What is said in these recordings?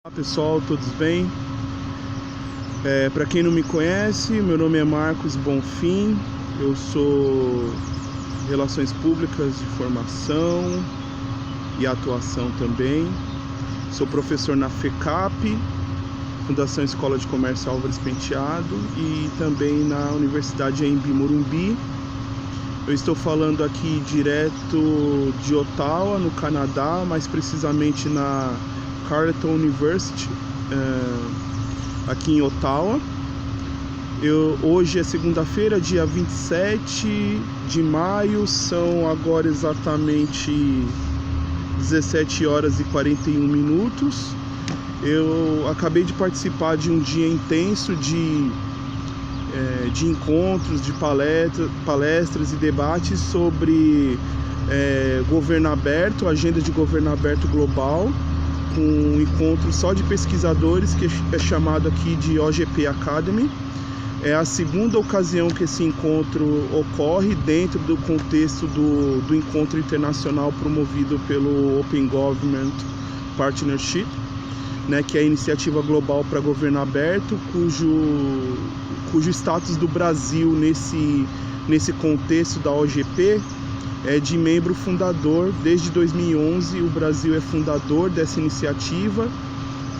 Olá pessoal, todos bem? Para quem não me conhece, meu nome é Marcos Bonfim, eu sou Relações Públicas de formação e atuação também. Sou professor na FECAP, Fundação Escola de Comércio Álvares Penteado, e também na Universidade Anhembi Morumbi. Eu estou falando aqui direto de Ottawa, no Canadá, mais precisamente na Carleton University, aqui em Ottawa. Hoje é segunda-feira, dia 27 de maio, são agora exatamente 17 horas e 41 minutos. Eu acabei de participar de um dia intenso de encontros, de palestras e debates sobre governo aberto, agenda de governo aberto global, com um encontro só de pesquisadores, que é chamado aqui de OGP Academy. É a segunda ocasião que esse encontro ocorre dentro do contexto do encontro internacional promovido pelo Open Government Partnership, que é a iniciativa global para governo aberto, cujo status do Brasil nesse contexto da OGP é de membro fundador. Desde 2011 o Brasil é fundador dessa iniciativa,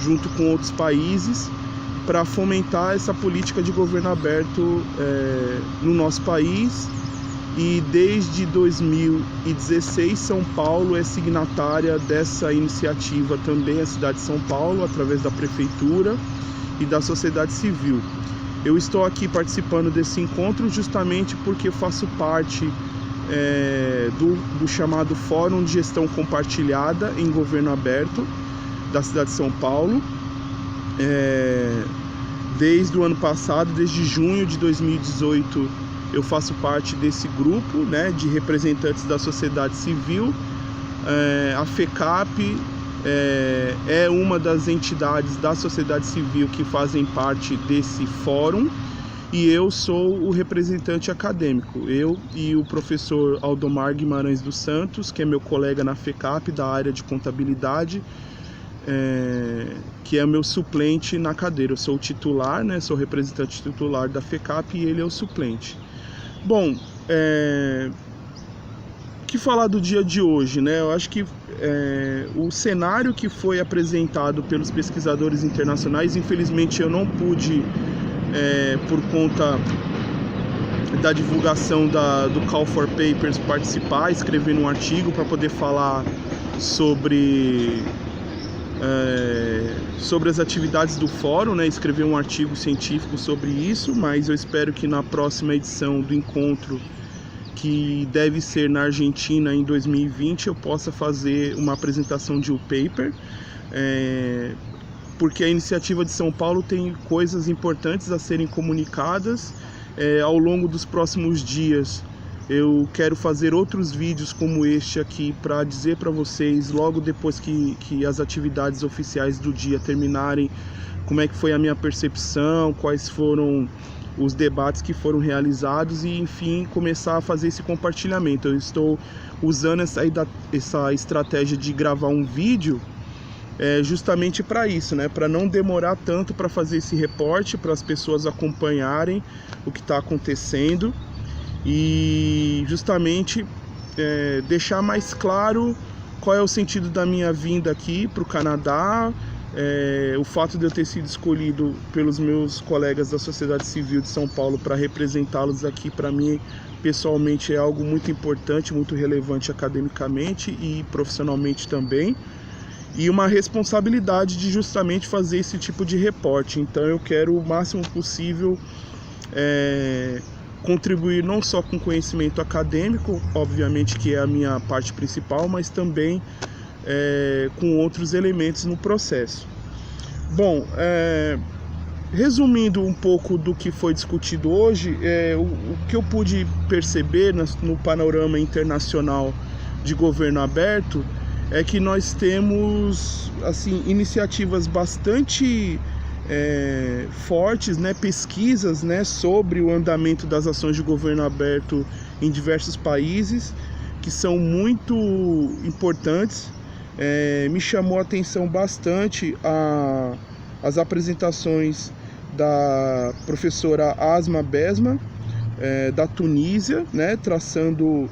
junto com outros países, para fomentar essa política de governo aberto no nosso país. E desde 2016 São Paulo é signatária dessa iniciativa também, a cidade de São Paulo, através da prefeitura e da sociedade civil. Eu estou aqui participando desse encontro justamente porque faço parte do chamado Fórum de Gestão Compartilhada em Governo Aberto da cidade de São Paulo. Desde o ano passado, desde junho de 2018, eu faço parte desse grupo, de representantes da sociedade civil. A FECAP é uma das entidades da sociedade civil que fazem parte desse fórum, e eu sou o representante acadêmico. Eu e o professor Aldomar Guimarães dos Santos, que é meu colega na FECAP da área de contabilidade, que é meu suplente na cadeira. Eu sou o titular, sou o representante titular da FECAP, e ele é o suplente. Bom, o que falar do dia de hoje, Eu acho que o cenário que foi apresentado pelos pesquisadores internacionais, infelizmente eu não pude, por conta da divulgação do Call for Papers, participar, escrever um artigo para poder falar sobre as atividades do fórum, escrever um artigo científico sobre isso, mas eu espero que na próxima edição do encontro, que deve ser na Argentina em 2020, eu possa fazer uma apresentação de um paper, porque a iniciativa de São Paulo tem coisas importantes a serem comunicadas. Ao longo dos próximos dias eu quero fazer outros vídeos como este aqui, para dizer para vocês, logo depois que as atividades oficiais do dia terminarem, como é que foi a minha percepção, quais foram os debates que foram realizados, e enfim, começar a fazer esse compartilhamento. Eu estou usando essa estratégia de gravar um vídeo justamente para isso, para não demorar tanto para fazer esse reporte, para as pessoas acompanharem o que está acontecendo, e justamente deixar mais claro qual é o sentido da minha vinda aqui para o Canadá. O fato de eu ter sido escolhido pelos meus colegas da sociedade civil de São Paulo para representá-los aqui, para mim pessoalmente, é algo muito importante, muito relevante academicamente e profissionalmente também, e uma responsabilidade de justamente fazer esse tipo de reporte. Então eu quero o máximo possível contribuir não só com conhecimento acadêmico, obviamente que é a minha parte principal, mas também com outros elementos no processo. Bom, resumindo um pouco do que foi discutido hoje, o que eu pude perceber no panorama internacional de governo aberto é que nós temos iniciativas bastante fortes, pesquisas sobre o andamento das ações de governo aberto em diversos países, que são muito importantes. me chamou a atenção bastante as apresentações da professora Asma Besma, da Tunísia, né, traçando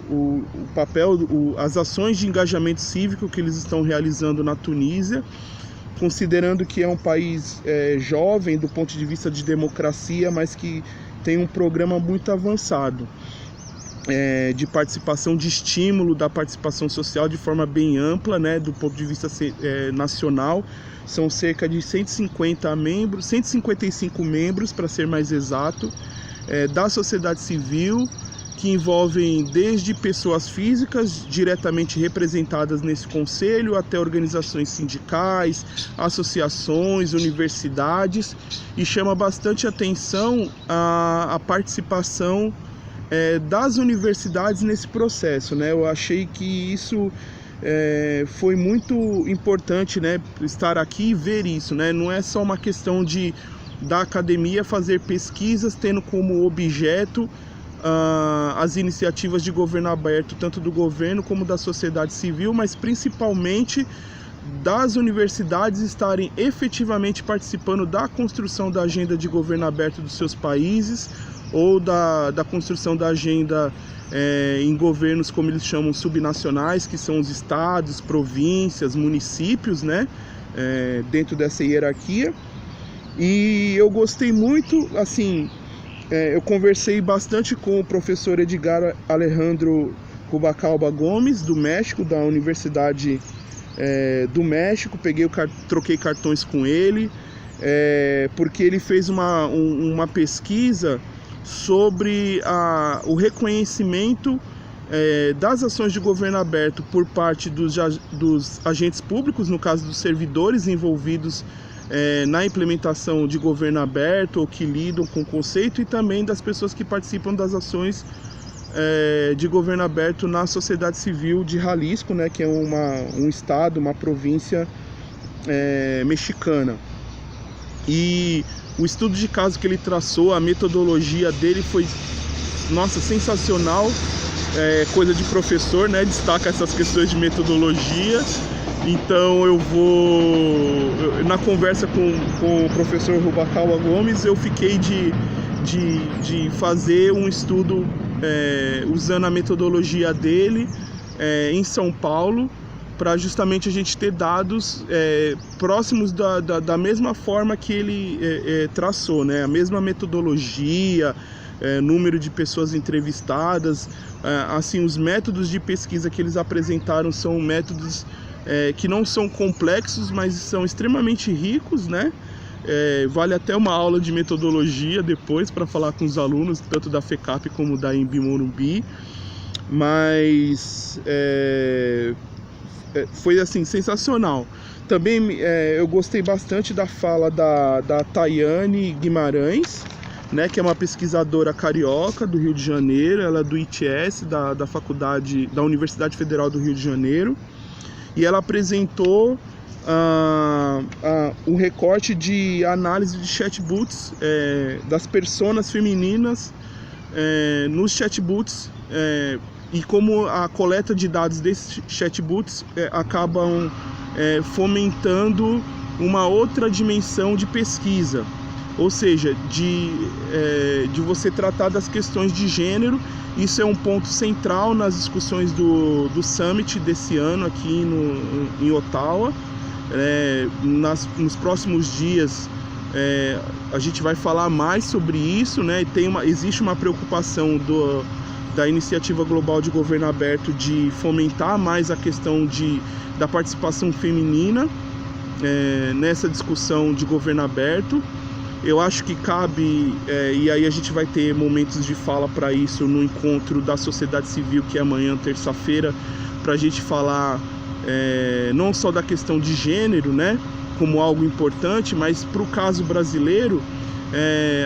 o papel, as ações de engajamento cívico que eles estão realizando na Tunísia, considerando que é um país jovem do ponto de vista de democracia, mas que tem um programa muito avançado de participação, de estímulo da participação social de forma bem ampla, né, do ponto de vista nacional. São cerca de 150 membros, 155 membros, para ser mais exato, da sociedade civil, que envolvem desde pessoas físicas diretamente representadas nesse conselho, até organizações sindicais, associações, universidades, e chama bastante atenção a participação das universidades nesse processo, né? Eu achei que isso foi muito importante, né, estar aqui e ver isso, né? Não é só uma questão da academia fazer pesquisas tendo como objeto as iniciativas de governo aberto, tanto do governo como da sociedade civil, mas principalmente das universidades estarem efetivamente participando da construção da agenda de governo aberto dos seus países, ou da construção da agenda em governos, como eles chamam, subnacionais, que são os estados, províncias, municípios, né, dentro dessa hierarquia. E eu gostei muito, assim, eu conversei bastante com o professor Edgar Alejandro Rubalcaba Gomes, do México, da Universidade do México. Troquei cartões com ele, porque ele fez uma pesquisa sobre o reconhecimento das ações de governo aberto por parte dos agentes públicos, no caso dos servidores envolvidos na implementação de governo aberto ou que lidam com o conceito, e também das pessoas que participam das ações de governo aberto na sociedade civil de Jalisco, né, que é um estado, uma província mexicana. E o estudo de caso que ele traçou, a metodologia dele foi, nossa, sensacional, coisa de professor, né, destaca essas questões de metodologia. Então na conversa com o professor Rubalcaba Gomes, eu fiquei de fazer um estudo usando a metodologia dele em São Paulo, para justamente a gente ter dados próximos da mesma forma que ele traçou, né? A mesma metodologia, número de pessoas entrevistadas, assim, os métodos de pesquisa que eles apresentaram são métodos que não são complexos, mas são extremamente ricos, né? Vale até uma aula de metodologia depois para falar com os alunos, tanto da FECAP como da Embi Morumbi. Mas foi assim, sensacional. Também eu gostei bastante da fala da Tayane Guimarães, né, que é uma pesquisadora carioca do Rio de Janeiro. Ela é do ITS, da faculdade da Universidade Federal do Rio de Janeiro. E ela apresentou um recorte de análise de chatbots, das personas femininas nos chatbots, e como a coleta de dados desses chatbots acabam fomentando uma outra dimensão de pesquisa, ou seja, de você tratar das questões de gênero. Isso é um ponto central nas discussões do Summit desse ano aqui em Ottawa. Nos próximos dias a gente vai falar mais sobre isso, né? E existe uma preocupação da Iniciativa Global de Governo Aberto de fomentar mais a questão da participação feminina nessa discussão de governo aberto. Eu acho que cabe, e aí a gente vai ter momentos de fala para isso no encontro da sociedade civil, que é amanhã, terça-feira, para a gente falar não só da questão de gênero, né, como algo importante, mas para o caso brasileiro,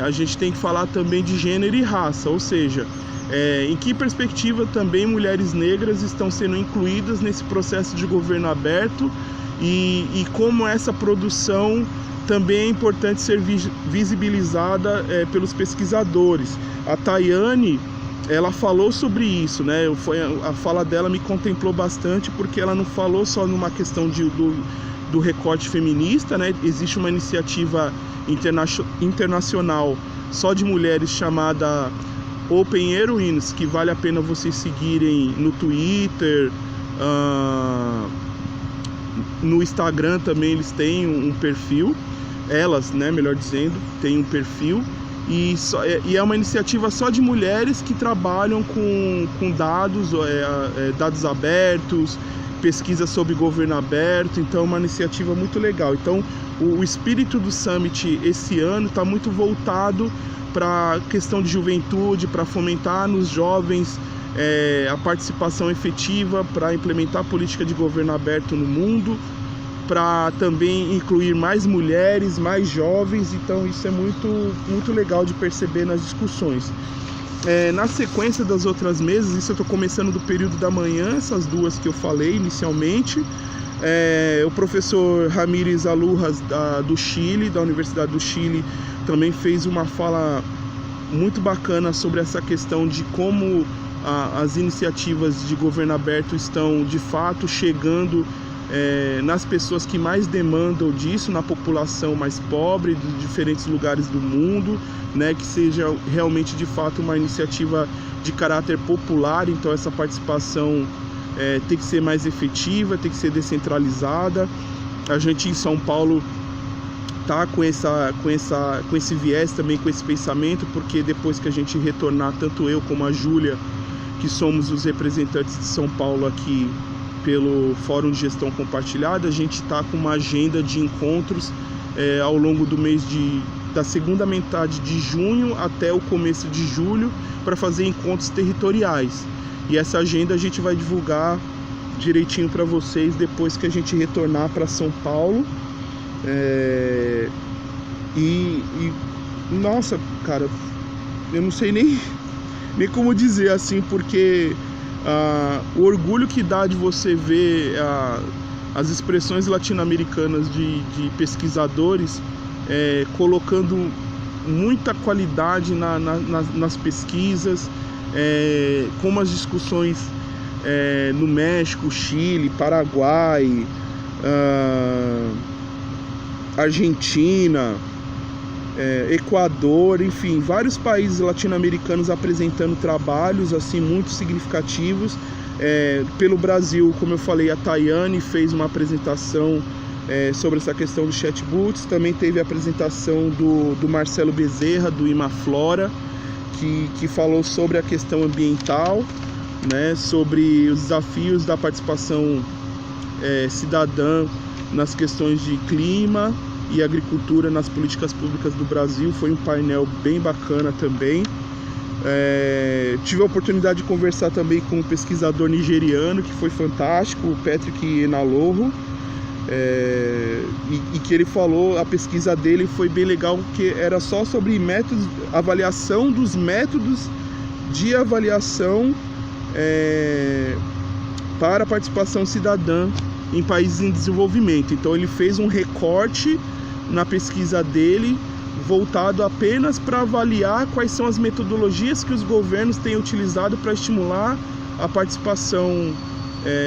a gente tem que falar também de gênero e raça, ou seja, em que perspectiva também mulheres negras estão sendo incluídas nesse processo de governo aberto, e como essa produção também é importante ser visibilizada pelos pesquisadores. A Tayane, ela falou sobre isso, né? A fala dela me contemplou bastante, porque ela não falou só numa questão do recorte feminista, né? Existe uma iniciativa internacional só de mulheres chamada Open Heroines, que vale a pena vocês seguirem no Twitter, no Instagram também eles têm um perfil, elas, né, melhor dizendo, têm um perfil, e é uma iniciativa só de mulheres que trabalham com dados, dados abertos, pesquisa sobre governo aberto. Então é uma iniciativa muito legal. Então o espírito do Summit esse ano está muito voltado para a questão de juventude, para fomentar nos jovens a participação efetiva, para implementar a política de governo aberto no mundo, para também incluir mais mulheres, mais jovens. Então isso é muito legal de perceber nas discussões. Na sequência das outras mesas, isso eu estou começando do período da manhã, essas duas que eu falei inicialmente. O professor Ramírez Alujas, do Chile, da Universidade do Chile, também fez uma fala muito bacana sobre essa questão de como as iniciativas de governo aberto estão de fato chegando nas pessoas que mais demandam disso, na população mais pobre de diferentes lugares do mundo, né, que seja realmente de fato uma iniciativa de caráter popular. Então essa participação tem que ser mais efetiva, tem que ser descentralizada. A gente em São Paulo tá com esse viés também, com esse pensamento, porque depois que a gente retornar, tanto eu como a Júlia, que somos os representantes de São Paulo aqui pelo Fórum de Gestão Compartilhada, a gente está com uma agenda de encontros ao longo do mês da segunda metade de junho até o começo de julho, para fazer encontros territoriais. E essa agenda a gente vai divulgar direitinho para vocês depois que a gente retornar para São Paulo. Nossa, cara, eu não sei nem como dizer assim, porque o orgulho que dá de você ver as expressões latino-americanas de pesquisadores colocando muita qualidade nas pesquisas, como as discussões no México, Chile, Paraguai, Argentina, Equador, enfim, vários países latino-americanos apresentando trabalhos assim muito significativos. Pelo Brasil, como eu falei, a Tayane fez uma apresentação sobre essa questão do chatbots. Também teve a apresentação do Marcelo Bezerra, do Imaflora, que falou sobre a questão ambiental, né, sobre os desafios da participação cidadã nas questões de clima e agricultura nas políticas públicas do Brasil. Foi um painel bem bacana também. Tive a oportunidade de conversar também com um pesquisador nigeriano, que foi fantástico, o Patrick Enalorro, e que ele falou, a pesquisa dele foi bem legal, porque era só sobre métodos, avaliação dos métodos de avaliação para a participação cidadã em países em desenvolvimento. Então ele fez um recorte na pesquisa dele voltado apenas para avaliar quais são as metodologias que os governos têm utilizado para estimular a participação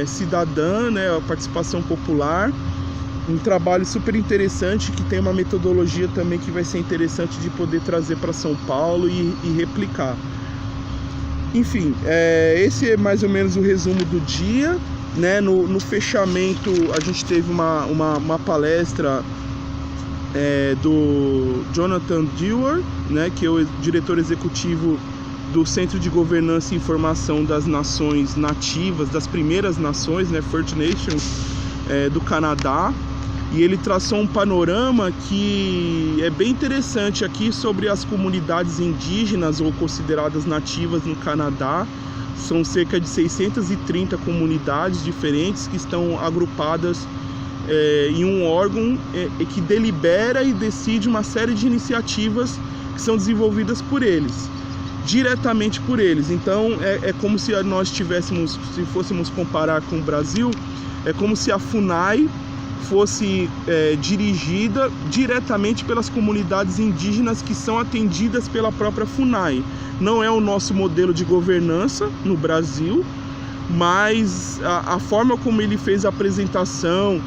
cidadã, né, a participação popular. Um trabalho super interessante, que tem uma metodologia também que vai ser interessante de poder trazer para São Paulo e replicar. Enfim, esse é mais ou menos o resumo do dia, né? No fechamento a gente teve uma palestra do Jonathan Dewar, né, que é o diretor executivo do Centro de Governança e Informação das Nações Nativas, das primeiras nações, né, First Nations, do Canadá. E ele traçou um panorama que é bem interessante aqui sobre as comunidades indígenas ou consideradas nativas no Canadá. São cerca de 630 comunidades diferentes que estão agrupadas em um órgão que delibera e decide uma série de iniciativas que são desenvolvidas por eles, diretamente por eles. Então é como se nós tivéssemos, se fôssemos comparar com o Brasil, é como se a FUNAI fosse dirigida diretamente pelas comunidades indígenas que são atendidas pela própria FUNAI. Não é o nosso modelo de governança no Brasil, mas a forma como ele fez a apresentação,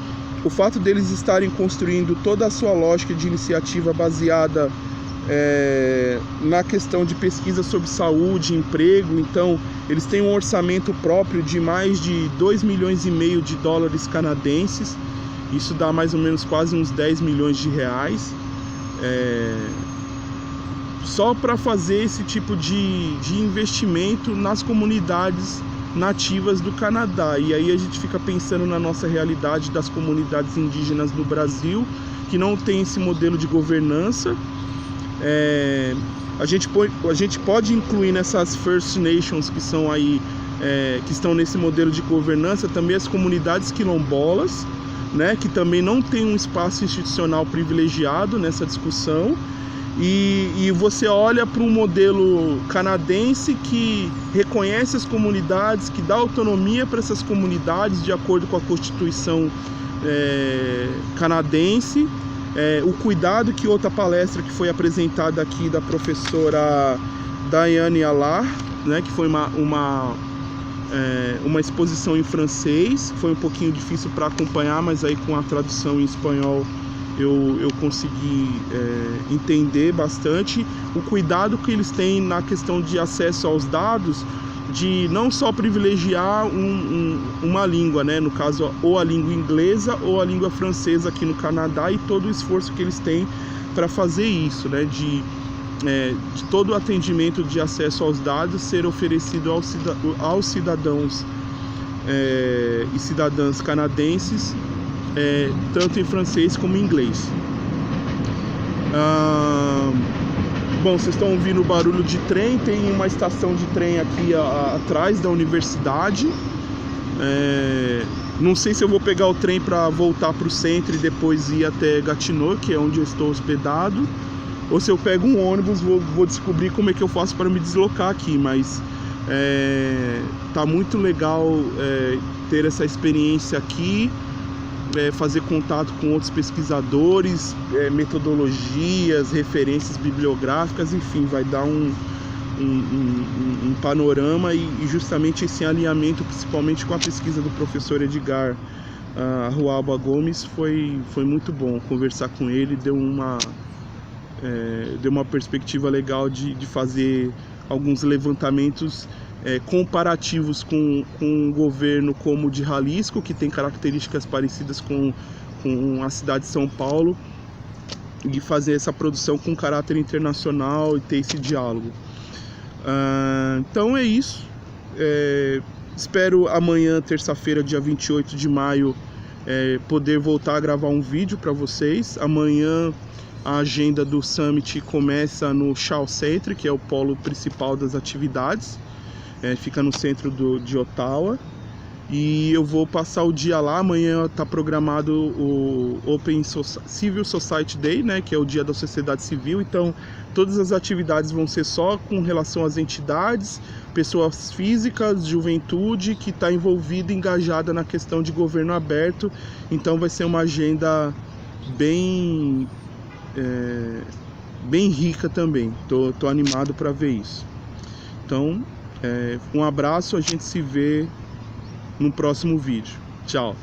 o fato deles estarem construindo toda a sua lógica de iniciativa baseada na questão de pesquisa sobre saúde, emprego. Então eles têm um orçamento próprio de mais de 2,5 milhões de dólares canadenses. Isso dá mais ou menos quase uns 10 milhões de reais, só para fazer esse tipo de investimento nas comunidades nativas do Canadá. E aí a gente fica pensando na nossa realidade das comunidades indígenas do Brasil, que não tem esse modelo de governança. A gente pode incluir nessas First Nations que são aí, que estão nesse modelo de governança, também as comunidades quilombolas, né, que também não tem um espaço institucional privilegiado nessa discussão. E você olha para um modelo canadense que reconhece as comunidades, que dá autonomia para essas comunidades de acordo com a Constituição canadense. O cuidado, que outra palestra que foi apresentada aqui da professora Diane Allard, né, que foi uma exposição em francês, foi um pouquinho difícil para acompanhar, mas aí com a tradução em espanhol eu consegui entender bastante o cuidado que eles têm na questão de acesso aos dados, de não só privilegiar uma língua, né, no caso ou a língua inglesa ou a língua francesa aqui no Canadá, e todo o esforço que eles têm para fazer isso, né, de todo o atendimento de acesso aos dados ser oferecido aos cidadãos e cidadãs canadenses, tanto em francês como em inglês. Bom, vocês estão ouvindo o barulho de trem, tem uma estação de trem aqui atrás da universidade. Não sei se eu vou pegar o trem para voltar para o centro e depois ir até Gatineau, que é onde eu estou hospedado, ou se eu pego um ônibus. Vou descobrir como é que eu faço para me deslocar aqui, mas tá muito legal ter essa experiência aqui, fazer contato com outros pesquisadores, metodologias, referências bibliográficas, enfim, vai dar um panorama e justamente esse alinhamento, principalmente com a pesquisa do professor Edgar Rualba Gomes, foi muito bom conversar com ele. Deu uma perspectiva legal de fazer alguns levantamentos comparativos com um governo como o de Jalisco, que tem características parecidas com a cidade de São Paulo, e fazer essa produção com caráter internacional e ter esse diálogo. Então é isso. Espero amanhã, terça-feira, dia 28 de maio, poder voltar a gravar um vídeo para vocês. Amanhã a agenda do Summit começa no Shaw Center, que é o polo principal das atividades. Fica no centro de Ottawa, e eu vou passar o dia lá. Amanhã está programado o Open Civil Society Day, né, que é o dia da sociedade civil. Então todas as atividades vão ser só com relação às entidades, pessoas físicas, juventude que está envolvida, engajada na questão de governo aberto. Então vai ser uma agenda bem rica também. Tô animado para ver isso. Então um abraço, a gente se vê no próximo vídeo. Tchau!